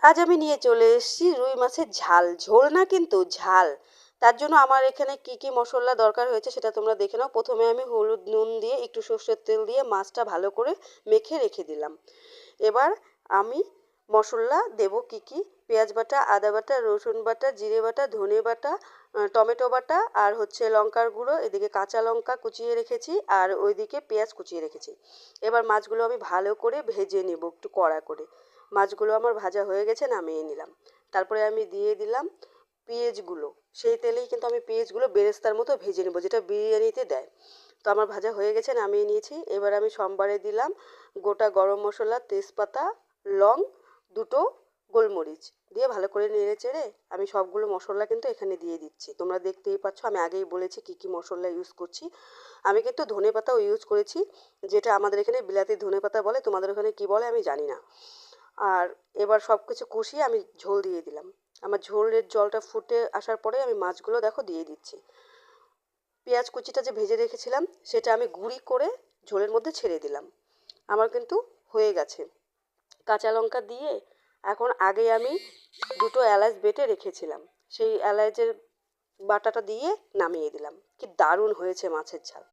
আজ আমি নিয়ে চলে এসেছি রুই মাছের ঝাল, ঝোল না কিন্তু ঝাল। তার জন্য আমার এখানে কি কি মশলা দরকার হয়েছে সেটা তোমরা দেখে নাও। প্রথমে আমি হলুদ নুন দিয়ে একটু সর্ষের তেল দিয়ে মাছটা ভালো করে মেখে রেখে দিলাম। এবার আমি মশলা দেব কি কি, পেঁয়াজ বাটা, আদা বাটা, রসুন বাটা, জিরে বাটা, ধনে বাটা, টমেটো বাটা, আর হচ্ছে লঙ্কার গুঁড়ো, এদিকে কাঁচা লঙ্কা কুচিয়ে রেখেছি, আর ওইদিকে পেঁয়াজ কুচিয়ে রেখেছি। এবার মাছগুলো আমি ভালো করে ভেজে নেব একটু কড়া করে। মাছগুলো আমার ভাজা হয়ে গেছে, নামিয়ে নিলাম। তারপরে আমি দিয়ে দিলাম পেঁয়াজগুলো। সেই তেলেই কিন্তু আমি পেঁয়াজগুলো বেরেস্তার মতো ভেজে নেব, যেটা বিরিয়ানিতে দেয়। তো আমার ভাজা হয়ে গেছে, নামিয়ে নিয়েছি। এবার আমি সম্বারে দিলাম গোটা গরম মশলা, তেজপাতা, লং, দুটো গোলমরিচ দিয়ে ভালো করে নেড়ে চেড়ে আমি সবগুলো মশলা কিন্তু এখানে দিয়ে দিচ্ছি। তোমরা দেখতেই পাচ্ছ, আমি আগেই বলেছি কী কী মশলা ইউজ করছি। আমি কিন্তু ধনে পাতাও ইউজ করেছি, যেটা আমাদের এখানে বিলাতি ধনে পাতা বলে, তোমাদের ওখানে কী বলে আমি জানি না। আর এবার সব কিছু কষিয়ে আমি ঝোল দিয়ে দিলাম। আমার ঝোলের জলটা ফুটে আসার পরে আমি মাছগুলো দেখো দিয়ে দিচ্ছি। পেঁয়াজ কুচিটা যে ভেজে রেখেছিলাম সেটা আমি গুঁড়ি করে ঝোলের মধ্যে ছেড়ে দিলাম। আমার কিন্তু হয়ে গেছে। কাঁচা লঙ্কা দিয়ে এখন আগে আমি দুটো এলাচ বেটে রেখেছিলাম, সেই এলাচের বাটাটা দিয়ে নামিয়ে দিলাম। কি দারুণ হয়েছে মাছের ঝাল।